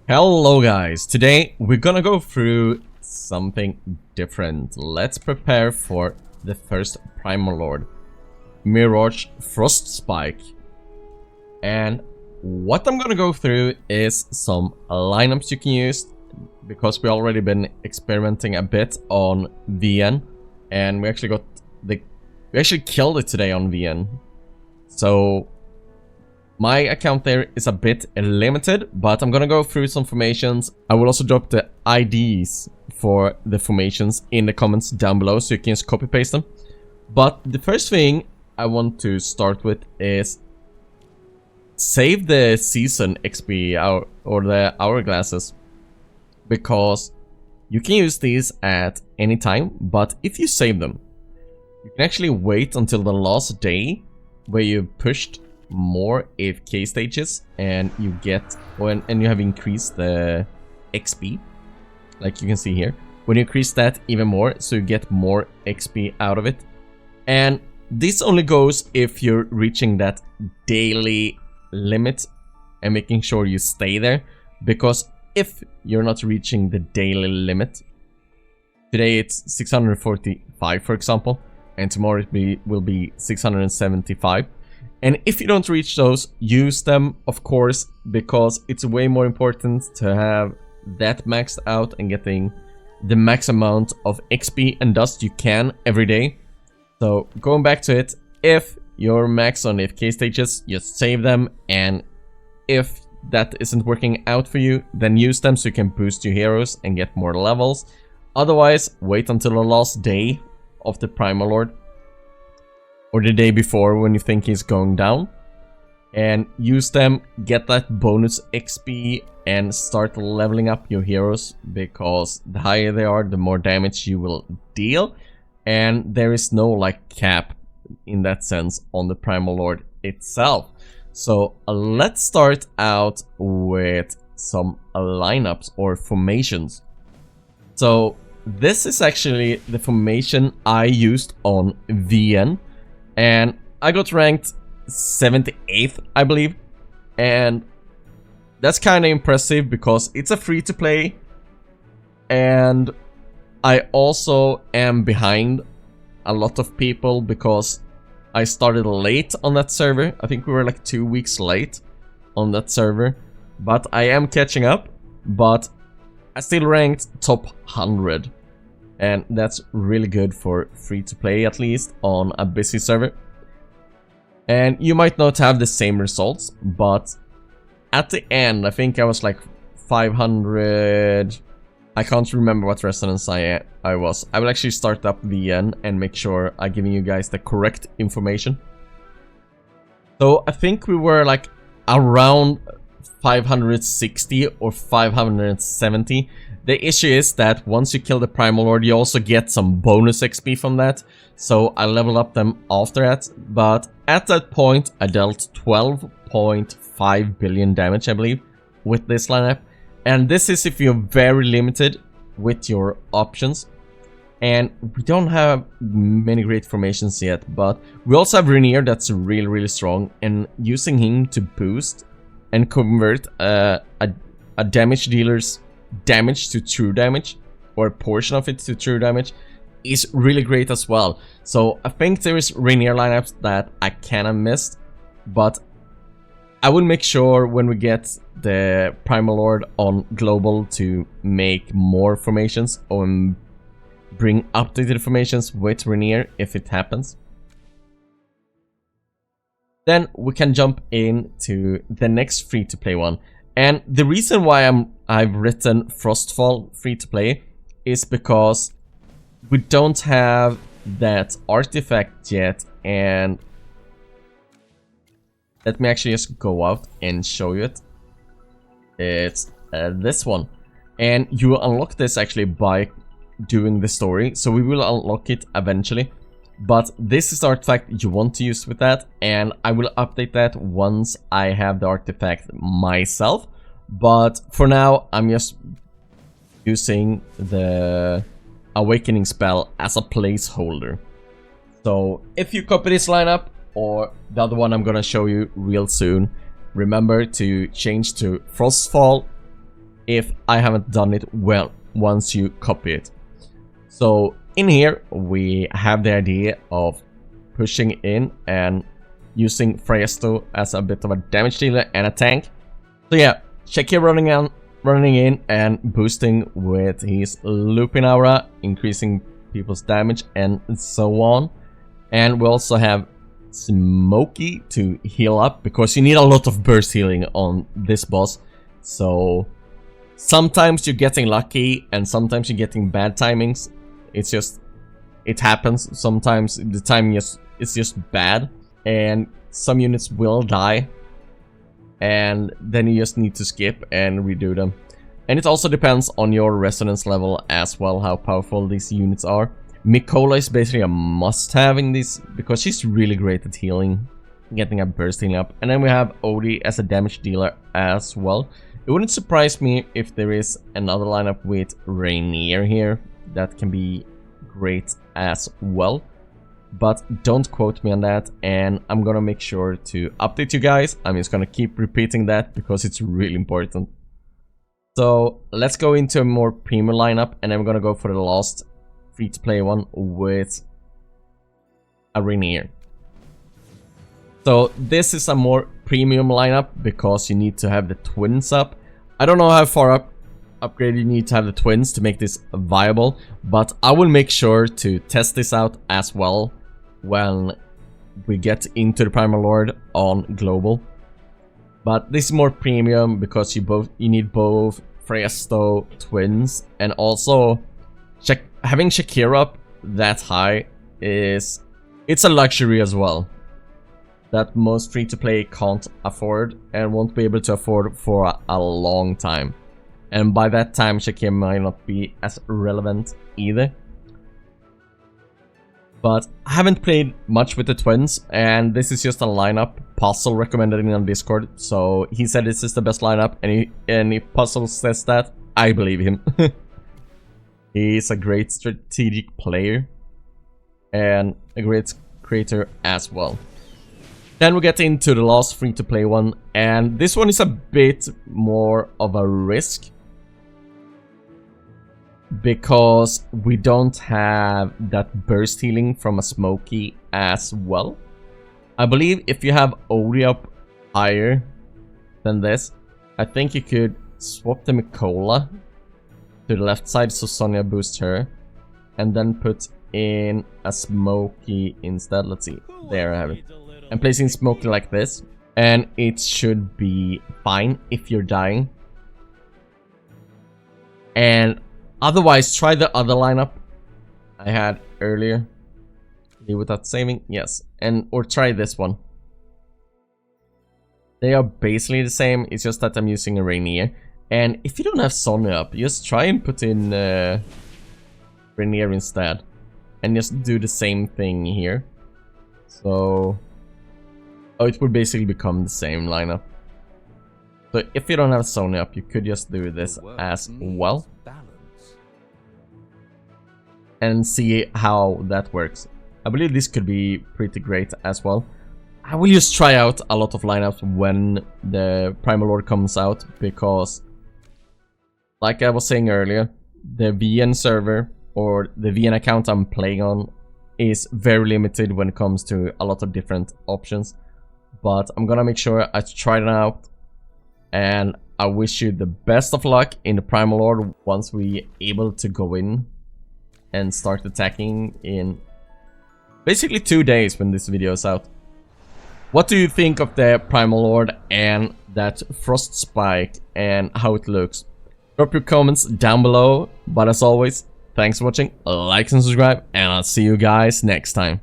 Hello guys, today we're gonna go through something different. Let's prepare for the first Primal Lord Mirage Frostspike. And what I'm gonna go through is some lineups you can use, because we already been experimenting a bit on VN, and we actually killed it today on VN. So my account there is a bit limited, but I'm gonna go through some formations. I will also drop the IDs for the formations in the comments down below, so you can just copy paste them. But the first thing I want to start with is save the season XP or the hourglasses, because you can use these at any time, but if you save them, you can actually wait until the last day where you pushed more AFK stages and you get and you have increased the XP, like you can see here. When you increase that even more, so you get more XP out of it. And this only goes if you're reaching that daily limit and making sure you stay there, because if you're not reaching the daily limit, today it's 645 for example, and tomorrow it will be 675. And if you don't reach those, use them, of course, because it's way more important to have that maxed out and getting the max amount of XP and dust you can every day. So going back to it, if you're max on AFK stages, just save them, and if that isn't working out for you, then use them so you can boost your heroes and get more levels. Otherwise, wait until the last day of the Primal Lord, or the day before when you think he's going down, and use them, get that bonus XP, and start leveling up your heroes, because the higher they are, the more damage you will deal, and there is no like cap in that sense on the Primal Lord itself. So let's start out with some lineups or formations. So this is actually the formation I used on VN, and I got ranked 78th, I believe. And that's kind of impressive because it's a free to play, and I also am behind a lot of people because I started late on that server. I think we were like 2 weeks late on that server, but I am catching up. But I still ranked top 100. And that's really good for free to play, at least on a busy server. And you might not have the same results, but at the end I think I was like 500. I can't remember what resonance I was. I will actually start up VN and make sure I'm giving you guys the correct information. So I think we were like around 560 or 570. The issue is that once you kill the Primal Lord, you also get some bonus XP from that. So I leveled up them after that. But at that point, I dealt 12.5 billion damage, I believe, with this lineup. And this is if you're very limited with your options. And we don't have many great formations yet, but we also have Rainier that's really strong. And using him to boost and convert a damage dealer's damage to true damage, or a portion of it to true damage, is really great as well. So I think there is Rainier lineups that I kinda missed, but I will make sure when we get the Primal Lord on global to make more formations and bring updated formations with Rainier if it happens. Then we can jump into the next free-to-play one. And the reason why I've written Frostfall free-to-play is because we don't have that artifact yet. And let me actually just go out and show you it. It's this one. And you unlock this actually by doing the story. So we will unlock it eventually. But this is the artifact you want to use with that, and I will update that once I have the artifact myself. But for now, I'm just using the awakening spell as a placeholder. So if you copy this lineup, or the other one I'm gonna show you real soon, remember to change to Frostfall if I haven't done it well once you copy it. So in here we have the idea of pushing in and using Fresto as a bit of a damage dealer and a tank. So yeah, Shakir running in and boosting with his looping aura, increasing people's damage and so on. And we also have Smokey to heal up, because you need a lot of burst healing on this boss. So sometimes you're getting lucky and sometimes you're getting bad timings. It's just, it happens. Sometimes the timing is just bad and some units will die, and then you just need to skip and redo them. And it also depends on your resonance level as well, how powerful these units are. Mikola is basically a must-have in this, because she's really great at healing, getting a burst healing up. And then we have Odie as a damage dealer as well. It wouldn't surprise me if there is another lineup with Rainier here that can be great as well. But don't quote me on that, and I'm gonna make sure to update you guys. I'm just gonna keep repeating that because it's really important. So let's go into a more premium lineup, and then we're gonna go for the last free-to-play one with a Rainier. So this is a more premium lineup because you need to have the twins up. I don't know how far upgrade you need to have the twins to make this viable, but I will make sure to test this out as well when we get into the Primal Lord on global. But this is more premium because you need both Fresto twins, and also having Shakira up that high it's a luxury as well that most free-to-play can't afford and won't be able to afford for a long time. And by that time Shakira might not be as relevant either. But I haven't played much with the twins, and this is just a lineup Puzzle recommended it on Discord. So he said this is the best lineup, and if Puzzle says that, I believe him. He's a great strategic player and a great creator as well. Then we get into the last free-to-play one, and this one is a bit more of a risk, because we don't have that burst healing from a Smokey as well. I believe if you have Odie up higher than this, I think you could swap the Mikola to the left side so Sonya boosts her, and then put in a Smokey instead. Let's see, there I have it. I'm placing Smokey like this, and it should be fine if you're dying. And otherwise, try the other lineup I had earlier. Leave without saving, yes. Or try this one. They are basically the same, it's just that I'm using a Rainier. And if you don't have Sonya up, just try and put in Rainier instead. And just do the same thing here. So... oh, it would basically become the same lineup. So if you don't have Sonya up, you could just do this as well. And see how that works. I believe this could be pretty great as well. I will just try out a lot of lineups when the Primal Lord comes out, because like I was saying earlier, the VN server or the VN account I'm playing on is very limited when it comes to a lot of different options. But I'm gonna make sure I try it out, and I wish you the best of luck in the Primal Lord once we able to go in and start attacking in basically 2 days when this video is out. What do you think of the Primal Lord and that Frostspike and how it looks? Drop your comments down below, but as always, thanks for watching, like and subscribe, and I'll see you guys next time.